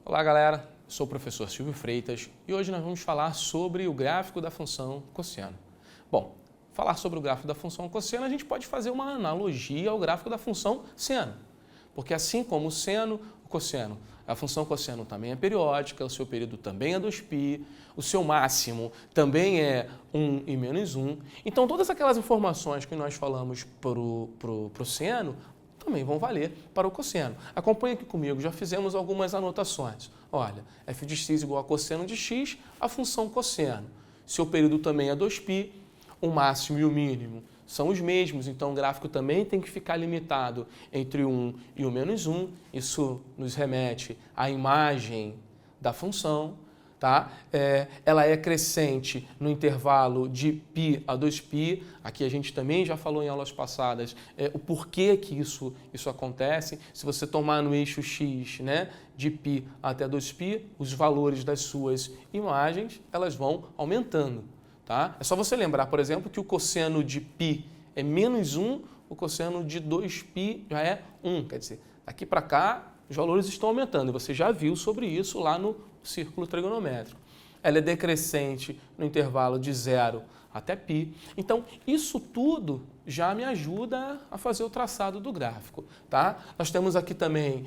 Olá galera, sou o professor Silvio Freitas e hoje nós vamos falar sobre o gráfico da função cosseno. Bom, falar sobre o gráfico da função cosseno a gente pode fazer uma analogia ao gráfico da função seno, porque assim como o seno, o cosseno, a função cosseno também é periódica, o seu período também é 2π, o seu máximo também é 1 e menos 1. Então todas aquelas informações que nós falamos para o seno também vão valer para o cosseno. Acompanhe aqui comigo, já fizemos algumas anotações. Olha, f de x igual a cosseno de x, a função cosseno. Seu período também é 2π, o máximo e o mínimo são os mesmos, então o gráfico também tem que ficar limitado entre 1 e o menos 1. Isso nos remete à imagem da função. Tá? Ela é crescente no intervalo de π a 2π. Aqui a gente também já falou em aulas passadas o porquê que isso acontece. Se você tomar no eixo x, né, de π até 2π, os valores das suas imagens elas vão aumentando. Tá? É só você lembrar, por exemplo, que o cosseno de π é menos 1, o cosseno de 2π já é 1. Quer dizer, daqui para cá os valores estão aumentando, e você já viu sobre isso lá no círculo trigonométrico. Ela é decrescente no intervalo de 0 até π. Então, isso tudo já me ajuda a fazer o traçado do gráfico. Tá? Nós temos aqui também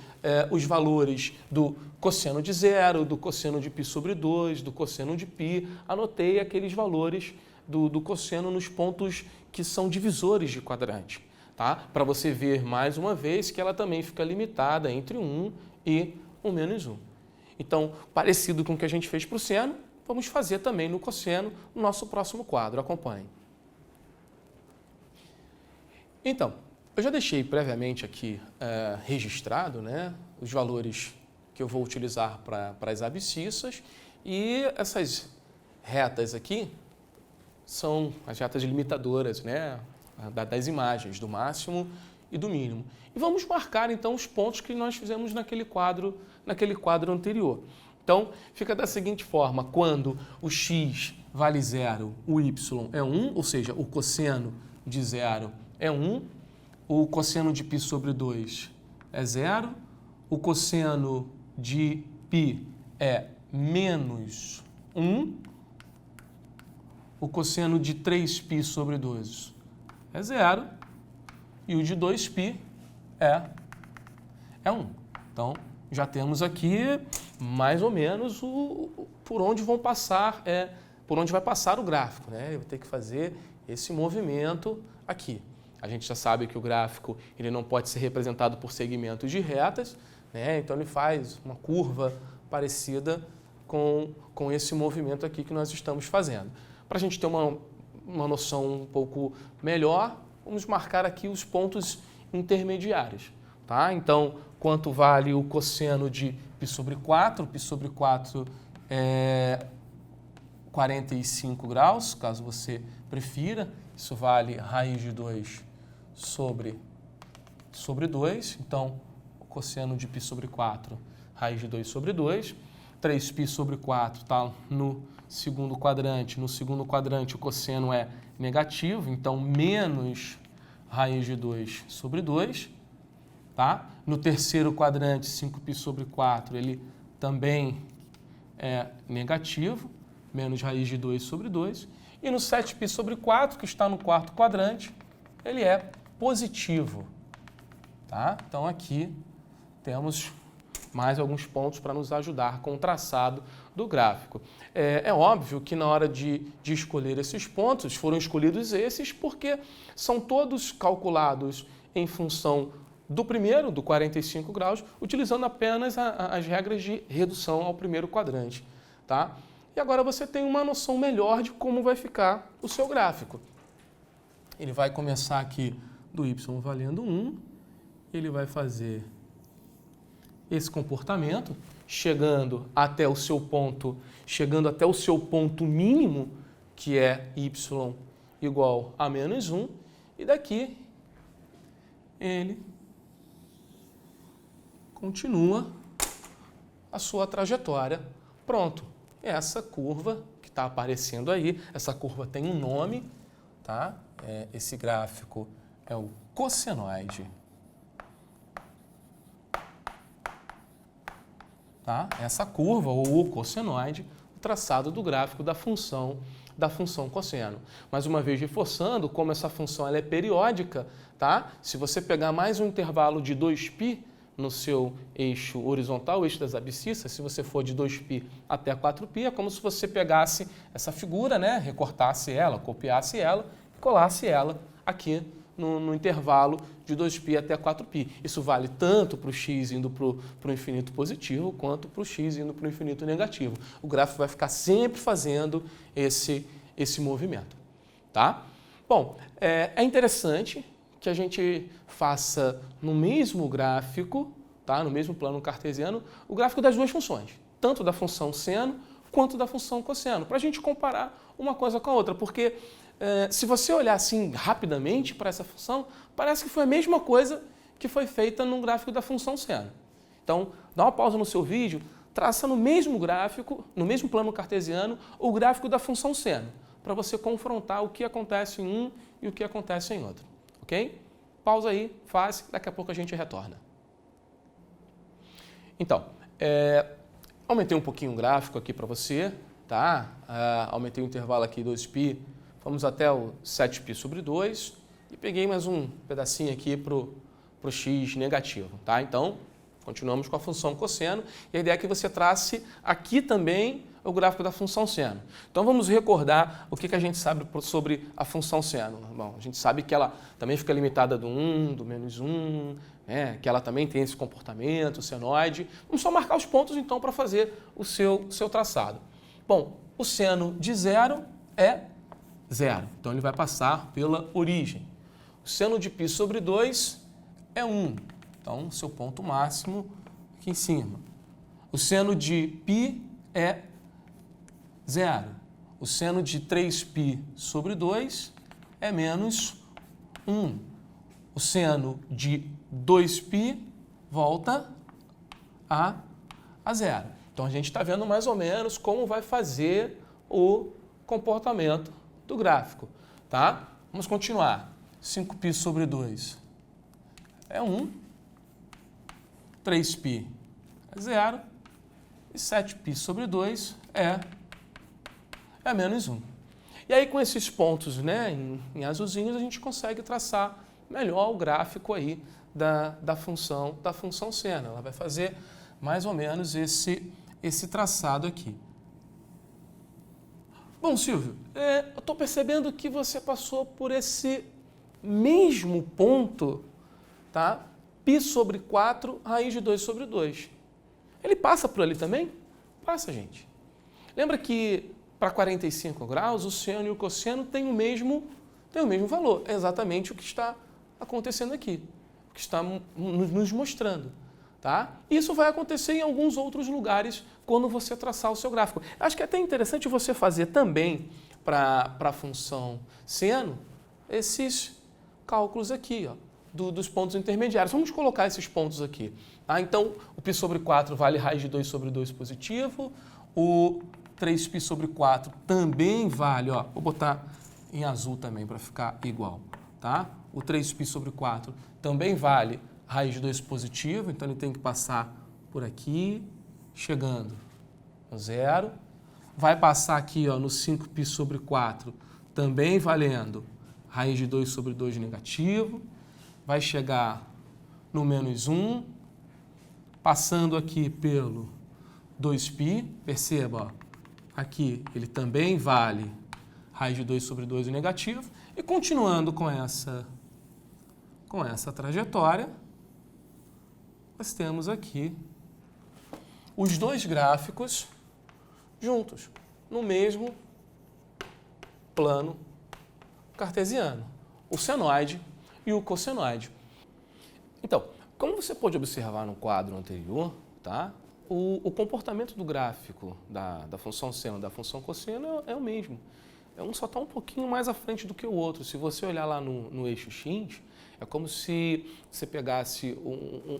os valores do cosseno de 0, do cosseno de π sobre 2, do cosseno de π. Anotei aqueles valores do cosseno nos pontos que são divisores de quadrante. Tá? Para você ver mais uma vez que ela também fica limitada entre 1 e o menos 1. Então, parecido com o que a gente fez para o seno, vamos fazer também no cosseno no nosso próximo quadro. Acompanhe. Então, eu já deixei previamente aqui registrado, né, os valores que eu vou utilizar para as abscissas, e essas retas aqui são as retas limitadoras, né, das imagens, do máximo e do mínimo. E vamos marcar então os pontos que nós fizemos naquele quadro anterior. Então, fica da seguinte forma: quando o x vale 0, o y é 1, ou seja, o cosseno de 0 é 1, o cosseno de π sobre 2 é 0, o cosseno de π é menos 1, o cosseno de 3π sobre 2 é 0 e o de 2π é 1. Então, já temos aqui mais ou menos por onde vai passar o gráfico, né? Eu vou ter que fazer esse movimento aqui. A gente já sabe que o gráfico ele não pode ser representado por segmentos de retas, né? Então ele faz uma curva parecida com esse movimento aqui que nós estamos fazendo. Para a gente ter uma noção um pouco melhor, vamos marcar aqui os pontos intermediários. Tá? Então, quanto vale o cosseno de π sobre 4? Π sobre 4 é 45 graus, caso você prefira. Isso vale raiz de 2 sobre 2. Então, o cosseno de π sobre 4, raiz de 2 sobre 2. 3π sobre 4 está no segundo quadrante. No segundo quadrante, o cosseno é negativo, então menos raiz de 2 sobre 2. Tá? No terceiro quadrante, 5π sobre 4, ele também é negativo, menos raiz de 2 sobre 2. E no 7π sobre 4, que está no quarto quadrante, ele é positivo. Tá? Então aqui temos mais alguns pontos para nos ajudar com o traçado do gráfico. É óbvio que na hora de escolher esses pontos, foram escolhidos esses porque são todos calculados em função do primeiro, do 45 graus, utilizando apenas as regras de redução ao primeiro quadrante. Tá? E agora você tem uma noção melhor de como vai ficar o seu gráfico. Ele vai começar aqui do y valendo 1, ele vai fazer esse comportamento, chegando até o seu ponto mínimo, que é y igual a menos 1, e daqui ele continua a sua trajetória. Pronto, essa curva que está aparecendo aí, essa curva tem um nome, tá? Esse gráfico é o cossenoide. tá? Essa curva ou o cossenoide, o traçado do gráfico da função cosseno. Mais uma vez reforçando, como essa função ela é periódica, tá? Se você pegar mais um intervalo de 2π no seu eixo horizontal, o eixo das abscissas, se você for de 2π até 4π, é como se você pegasse essa figura, né? Recortasse ela, copiasse ela e colasse ela aqui no intervalo de 2π até 4π. Isso vale tanto para o x indo para o infinito positivo, quanto para o x indo para o infinito negativo. O gráfico vai ficar sempre fazendo esse movimento, tá? Bom, é interessante que a gente faça no mesmo gráfico, tá? No mesmo plano cartesiano, o gráfico das duas funções, tanto da função seno quanto da função cosseno, para a gente comparar uma coisa com a outra, porque se você olhar assim rapidamente para essa função, parece que foi a mesma coisa que foi feita no gráfico da função seno. Então, dá uma pausa no seu vídeo, traça no mesmo gráfico, no mesmo plano cartesiano, o gráfico da função seno, para você confrontar o que acontece em um e o que acontece em outro. Ok? Pausa aí, faz, daqui a pouco a gente retorna. Então, aumentei um pouquinho o gráfico aqui para você, tá? Aumentei o intervalo aqui 2π, vamos até o 7π sobre 2 e peguei mais um pedacinho aqui para o x negativo, tá? Então, continuamos com a função cosseno e a ideia é que você trace aqui também o gráfico da função seno. Então vamos recordar o que a gente sabe sobre a função seno. Bom, a gente sabe que ela também fica limitada do 1, do -1, né? Que ela também tem esse comportamento senoide. Vamos só marcar os pontos então para fazer o seu traçado. Bom, o seno de 0 é 0, então ele vai passar pela origem. O seno de π sobre 2 é 1, então seu ponto máximo aqui em cima. O seno de π é 0. O seno de 3π sobre 2 é menos 1. O seno de 2π volta a 0. Então a gente está vendo mais ou menos como vai fazer o comportamento do gráfico, tá? Vamos continuar. 5π sobre 2 é 1. 3π é 0. E 7π sobre 2 é menos 1. E aí, com esses pontos, né, em azulzinhos, a gente consegue traçar melhor o gráfico aí da função seno. Ela vai fazer mais ou menos esse traçado aqui. Bom, Silvio, eu estou percebendo que você passou por esse mesmo ponto, tá? π sobre 4, raiz de 2 sobre 2. Ele passa por ali também? Passa, gente. Lembra que para 45 graus, o seno e o cosseno têm o mesmo valor. É exatamente o que está acontecendo aqui, o que está nos mostrando. Tá? Isso vai acontecer em alguns outros lugares quando você traçar o seu gráfico. Acho que é até interessante você fazer também para a função seno esses cálculos aqui, ó, dos pontos intermediários. Vamos colocar esses pontos aqui. Tá? Então, o π sobre 4 vale raiz de 2 sobre 2 positivo, o 3π sobre 4 também vale, ó, vou botar em azul também para ficar igual, tá? O 3π sobre 4 também vale raiz de 2 positivo, então ele tem que passar por aqui, chegando no 0. Vai passar aqui, ó, no 5π sobre 4, também valendo raiz de 2 sobre 2 negativo. Vai chegar no menos 1, passando aqui pelo 2π, perceba, ó, aqui ele também vale raiz de 2 sobre 2 negativo. E continuando com essa trajetória, nós temos aqui os dois gráficos juntos, no mesmo plano cartesiano, o senoide e o cossenoide. Então, como você pode observar no quadro anterior, tá? O comportamento do gráfico da função seno e da função cosseno é o mesmo. Um só está um pouquinho mais à frente do que o outro. Se você olhar lá no eixo X, é como se você pegasse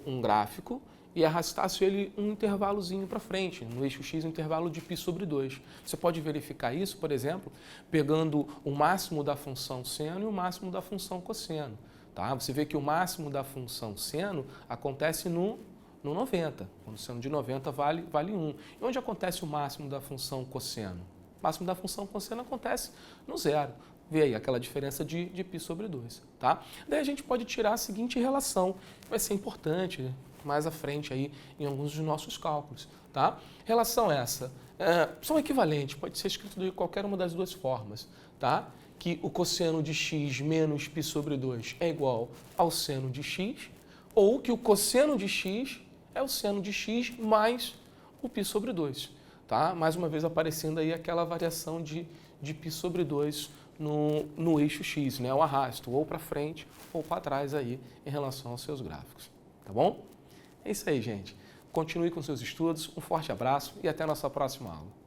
um gráfico e arrastasse ele um intervalozinho para frente. No eixo X, um intervalo de π sobre 2. Você pode verificar isso, por exemplo, pegando o máximo da função seno e o máximo da função cosseno. Tá? Você vê que o máximo da função seno acontece no no 90, quando o seno de 90 vale 1. E onde acontece o máximo da função cosseno? O máximo da função cosseno acontece no zero. Vê aí aquela diferença de π sobre 2, tá? Daí a gente pode tirar a seguinte relação, que vai ser importante mais à frente aí em alguns dos nossos cálculos, tá? Relação essa, são equivalentes, pode ser escrito de qualquer uma das duas formas, tá? Que o cosseno de x menos π sobre 2 é igual ao seno de x, ou que o cosseno de x é o seno de x mais o π sobre 2, tá? Mais uma vez aparecendo aí aquela variação de π sobre 2 no eixo x, né? O arrasto, ou para frente ou para trás aí em relação aos seus gráficos, tá bom? É isso aí, gente. Continue com seus estudos, um forte abraço e até a nossa próxima aula.